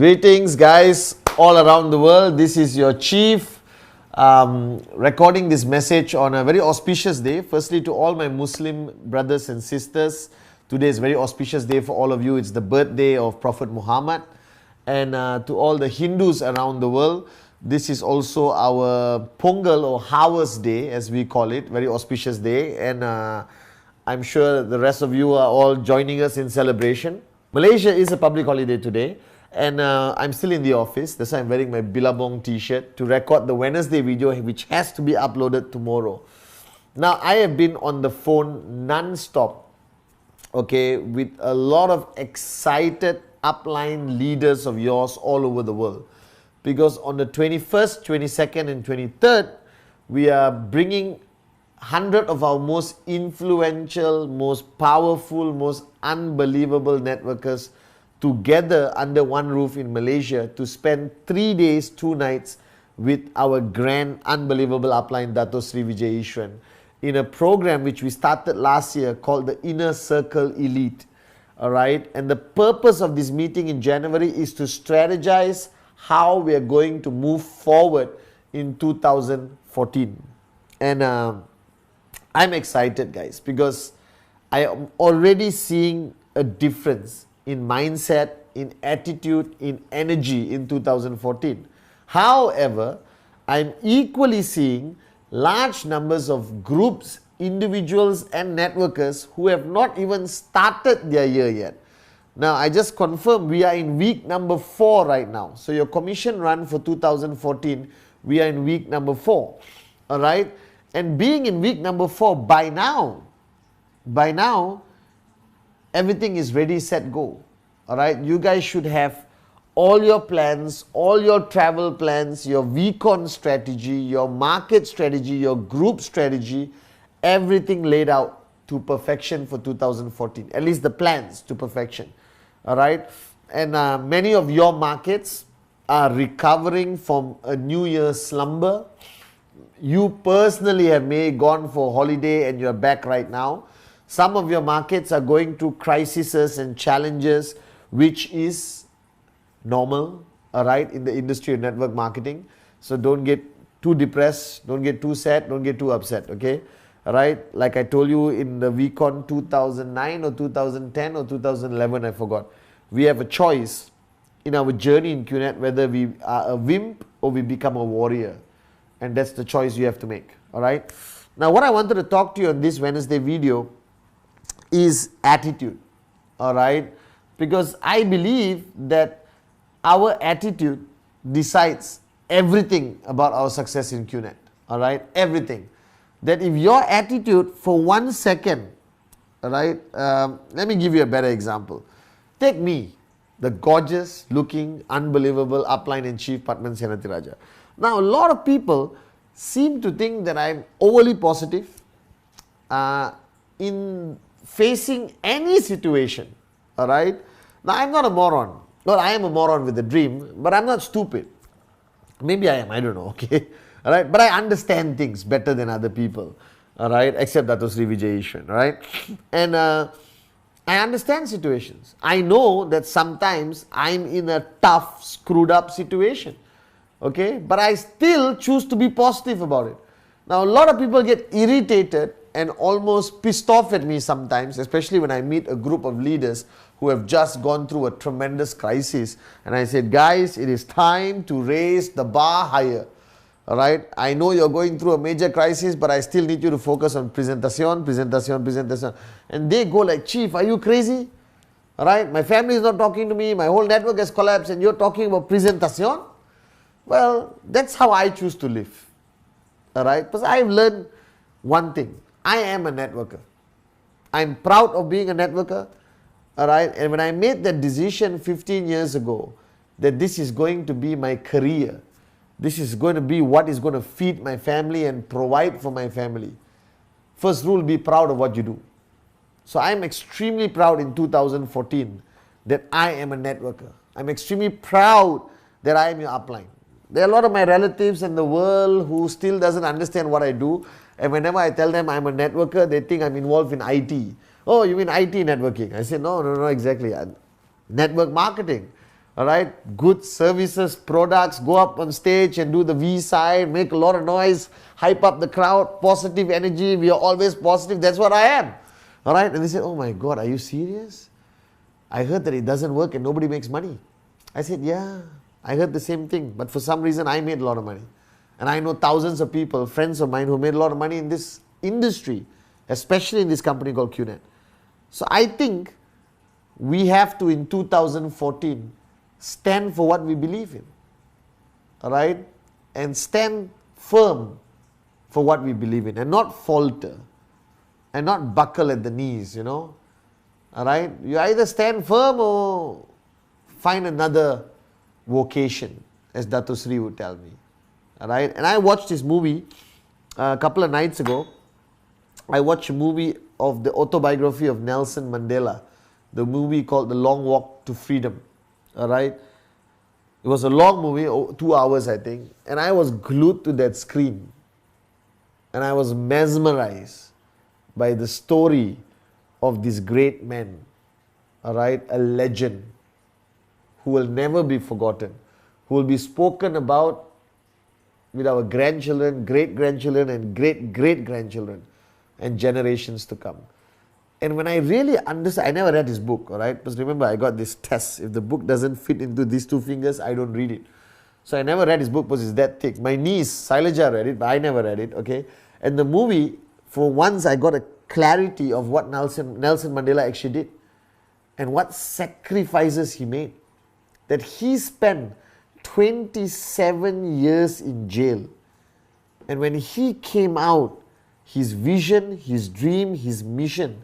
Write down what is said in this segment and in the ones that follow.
Greetings, guys, all around the world. This is your chief recording this message on a very auspicious day. Firstly, to all my Muslim brothers and sisters, today is a very auspicious day for all of you. It's the birthday of Prophet Muhammad. And to all the Hindus around the world, this is also our Pongal or Harvest Day, as we call it, very auspicious day. And I'm sure the rest of you are all joining us in celebration. Malaysia is a public holiday today. And I'm still in the office. That's why I'm wearing my Billabong t-shirt to record the Wednesday video, which has to be uploaded tomorrow. Now, I have been on the phone non-stop, okay, with a lot of excited upline leaders of yours all over the world. Because on the 21st, 22nd and 23rd, we are bringing 100 of our most influential, most powerful, most unbelievable networkers together under one roof in Malaysia to spend 3 days, 2 nights with our grand, unbelievable upline Dato Sri Vijay Ishwan in a program which we started last year called the Inner Circle Elite. Alright, and the purpose of this meeting in January is to strategize how we are going to move forward in 2014. And I'm excited, guys, because I am already seeing a difference in mindset, in attitude, in energy in 2014. However, I'm equally seeing large numbers of groups, individuals and networkers who have not even started their year yet. Now, I just confirmed we are in week number 4 right now. So your commission run for 2014, we are in week number 4. Alright? And being in week number 4, by now, everything is ready, set, go. Alright, you guys should have all your plans, all your travel plans, your VCon strategy, your market strategy, your group strategy, everything laid out to perfection for 2014. At least the plans to perfection. Alright, and many of your markets are recovering from a New Year's slumber. You personally have maybe gone for holiday and you're back right now. Some of your markets are going through crises and challenges, which is normal, alright, in the industry of network marketing. So don't get too depressed, don't get too sad, don't get too upset, okay? Alright, like I told you in the VCon 2009 or 2010 or 2011, I forgot. We have a choice in our journey in QNet whether we are a wimp or we become a warrior. And that's the choice you have to make, alright? Now, what I wanted to talk to you on this Wednesday video is attitude, alright? Because I believe that our attitude decides everything about our success in QNet, alright? Everything. That if your attitude for 1 second, alright, let me give you a better example. Take me, the gorgeous looking, unbelievable upline and chief Patman Senathirajah. Now, a lot of people seem to think that I'm overly positive in facing any situation, alright? Now, I'm not a moron. Well, I am a moron with a dream, but I'm not stupid. Maybe I am, I don't know, okay? Alright, but I understand things better than other people, alright? Except Dato Sri Vijay Ishwan, right? And I understand situations. I know that sometimes I'm in a tough, screwed up situation, okay? But I still choose to be positive about it. Now, a lot of people get irritated and almost pissed off at me sometimes, especially when I meet a group of leaders who have just gone through a tremendous crisis. And I said, guys, it is time to raise the bar higher. Alright, I know you're going through a major crisis, but I still need you to focus on presentation. And they go like, Chief, are you crazy? Alright, my family is not talking to me, my whole network has collapsed and you're talking about presentation? Well, that's how I choose to live. Alright, because I've learned one thing. I am a networker. I'm proud of being a networker. Alright, and when I made that decision 15 years ago that this is going to be my career, this is going to be what is going to feed my family and provide for my family. First rule, be proud of what you do. So I'm extremely proud in 2014 that I am a networker. I'm extremely proud that I am your upline. There are a lot of my relatives in the world who still doesn't understand what I do. And whenever I tell them I'm a networker, they think I'm involved in IT. Oh, you mean IT networking? I say, no, exactly. Network marketing. Alright, good services, products, go up on stage and do the V side, make a lot of noise, hype up the crowd, positive energy, we are always positive, that's what I am. Alright, and they said, oh my God, are you serious? I heard that it doesn't work and nobody makes money. I said, yeah, I heard the same thing, but for some reason I made a lot of money. And I know thousands of people, friends of mine who made a lot of money in this industry, especially in this company called QNet. So I think we have to, in 2014, stand for what we believe in. Alright? And stand firm for what we believe in and not falter and not buckle at the knees, you know. Alright? You either stand firm or find another vocation, as Dato Sri would tell me. Alright? And I watched this movie a couple of nights ago. I watched a movie of the autobiography of Nelson Mandela, the movie called The Long Walk to Freedom. Alright? It was a long movie, 2 hours I think, and I was glued to that screen. And I was mesmerized by the story of this great man, alright, a legend who will never be forgotten, who will be spoken about with our grandchildren, great-grandchildren and great-great-grandchildren and generations to come. And when I really understand, I never read his book, alright, because remember I got this test, if the book doesn't fit into these 2 fingers, I don't read it. So I never read his book because it's that thick. My niece, Sailaja, read it, but I never read it, okay. And the movie, for once I got a clarity of what Nelson Mandela actually did and what sacrifices he made. That he spent 27 years in jail, and when he came out, his vision, his dream, his mission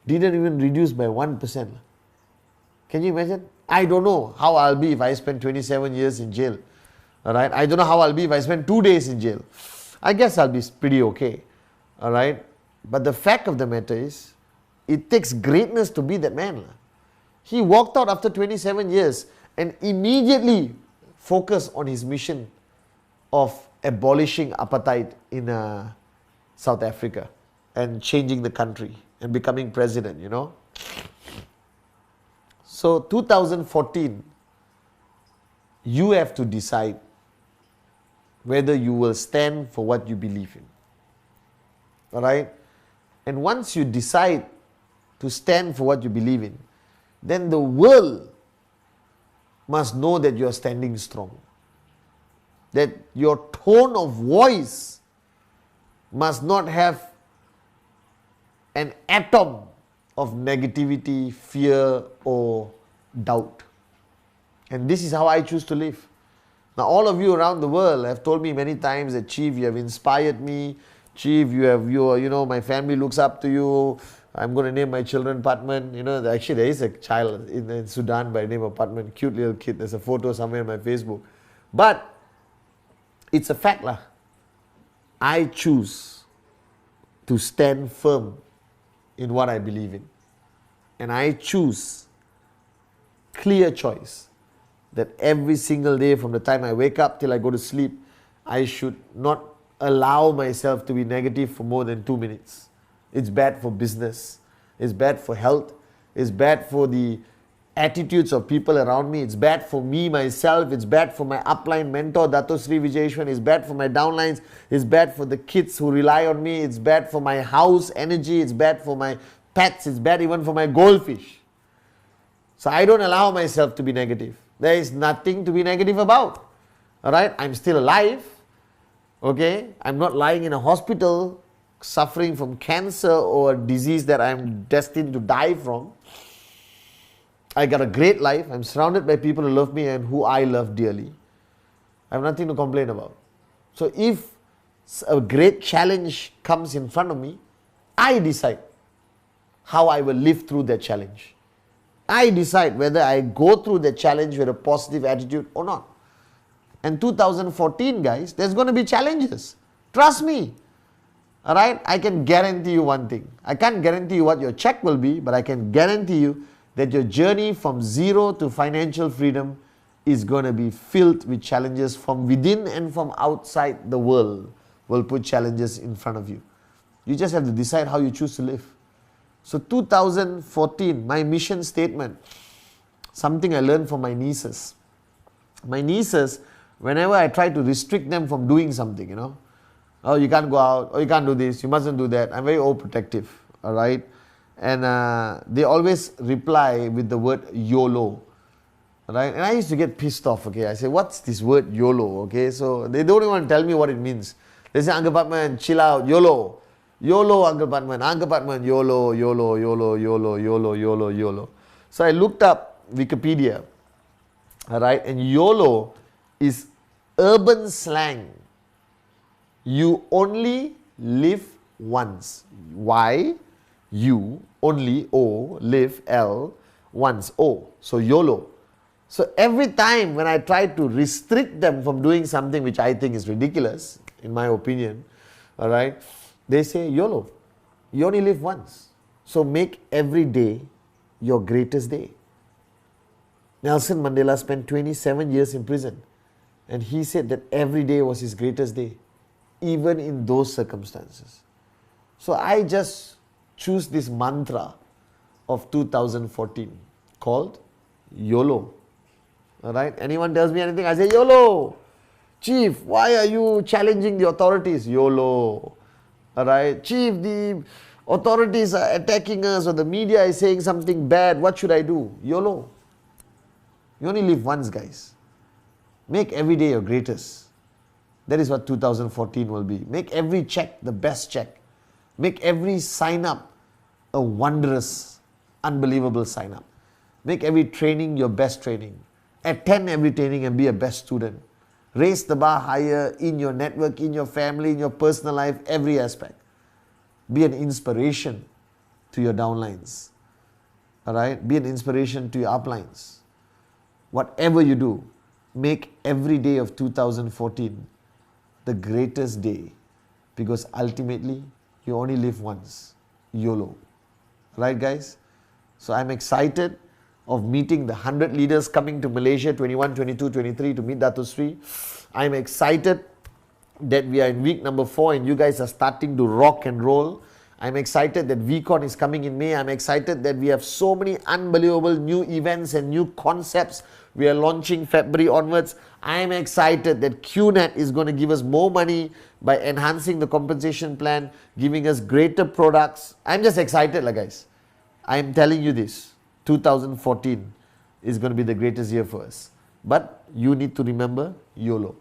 didn't even reduce by 1%. Can you imagine? I don't know how I'll be if I spend 27 years in jail. Alright, I don't know how I'll be if I spend 2 days in jail. I guess I'll be pretty okay. Alright, but the fact of the matter is, it takes greatness to be that man. He walked out after 27 years and immediately focused on his mission of abolishing apartheid in South Africa and changing the country and becoming president, you know. So 2014, you have to decide whether you will stand for what you believe in. Alright? And once you decide to stand for what you believe in, then the world must know that you are standing strong. That your tone of voice must not have an atom of negativity, fear or doubt. And this is how I choose to live. Now all of you around the world have told me many times that, Chief, you have inspired me. Chief, you know, my family looks up to you. I'm going to name my children Patman. You know, actually there is a child in Sudan by the name of Patman, cute little kid. There's a photo somewhere on my Facebook. But it's a fact lah. I choose to stand firm in what I believe in. And I choose clear choice that every single day from the time I wake up till I go to sleep, I should not allow myself to be negative for more than 2 minutes. It's bad for business. It's bad for health. It's bad for the attitudes of people around me. It's bad for me, myself. It's bad for my upline mentor, Dato Sri Vijayeshwan. It's bad for my downlines. It's bad for the kids who rely on me. It's bad for my house energy. It's bad for my pets. It's bad even for my goldfish. So I don't allow myself to be negative. There is nothing to be negative about. Alright, I'm still alive. Okay, I'm not lying in a hospital suffering from cancer or a disease that I'm destined to die from. I got a great life. I'm surrounded by people who love me and who I love dearly. I have nothing to complain about. So if a great challenge comes in front of me, I decide how I will live through that challenge. I decide whether I go through the challenge with a positive attitude or not. And 2014, guys, there's going to be challenges. Trust me. Alright? I can guarantee you one thing. I can't guarantee you what your check will be, but I can guarantee you that your journey from zero to financial freedom is going to be filled with challenges from within and from outside the world will put challenges in front of you. You just have to decide how you choose to live. So 2014, my mission statement, something I learned from my nieces. My nieces, whenever I try to restrict them from doing something, oh, you can't go out, oh, you can't do this, you mustn't do that. I'm very overprotective, all right? And they always reply with the word YOLO, right? And I used to get pissed off, okay? I say, what's this word YOLO, okay? So they don't even tell me what it means. They say, Uncle Patman, chill out, YOLO. YOLO, Uncle Patman, YOLO, YOLO, YOLO, YOLO, YOLO, YOLO, YOLO. So I looked up Wikipedia, all right? And YOLO is urban slang. You only live once. Y, U, only, O, live, L, once, O. So YOLO. So every time when I try to restrict them from doing something which I think is ridiculous, in my opinion, all right, they say YOLO. You only live once. So make every day your greatest day. Nelson Mandela spent 27 years in prison, and he said that every day was his greatest day, even in those circumstances. So I just choose this mantra of 2014 called YOLO. Alright, anyone tells me anything, I say YOLO. Chief, why are you challenging the authorities? YOLO. Alright, Chief, the authorities are attacking us, or the media is saying something bad, what should I do? YOLO. You only live once, guys. Make every day your greatest. That is what 2014 will be. Make every check the best check. Make every sign up a wondrous, unbelievable sign up. Make every training your best training. Attend every training and be a best student. Raise the bar higher in your network, in your family, in your personal life, every aspect. Be an inspiration to your downlines. Alright? Be an inspiration to your uplines. Whatever you do, make every day of 2014 the greatest day, because ultimately you only live once. YOLO. Right, guys? So I'm excited of meeting the 100 leaders coming to Malaysia 21, 22, 23 to meet Dato Sri. I'm excited that we are in week number 4 and you guys are starting to rock and roll. I'm excited that VCon is coming in May. I'm excited that we have so many unbelievable new events and new concepts we are launching February onwards. I'm excited that QNet is going to give us more money by enhancing the compensation plan, giving us greater products. I'm just excited, guys. I'm telling you this, 2014 is going to be the greatest year for us. But you need to remember YOLO.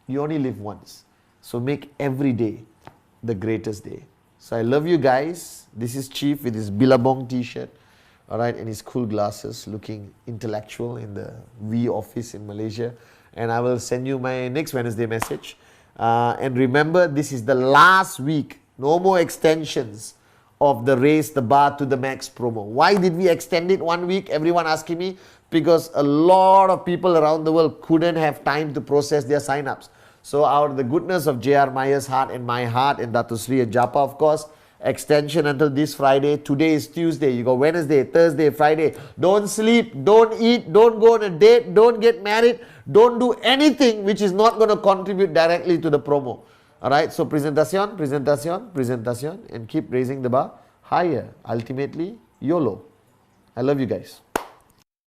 You only live once. So make every day the greatest day. So I love you guys. This is Chief with his Billabong t-shirt, alright, and his cool glasses, looking intellectual in the V office in Malaysia. And I will send you my next Wednesday message. And remember, this is the last week. No more extensions of the Raise the Bar to the Max promo. Why did we extend it 1 week? Everyone asking me. Because a lot of people around the world couldn't have time to process their sign-ups. So out of the goodness of J.R. Mayer's heart and my heart and Dato Sri and Japa, of course, extension until this Friday. Today is Tuesday. You got Wednesday, Thursday, Friday. Don't sleep, don't eat, don't go on a date, don't get married, don't do anything which is not going to contribute directly to the promo. Alright, so presentación, presentación, presentación, and keep raising the bar higher. Ultimately, YOLO. I love you guys.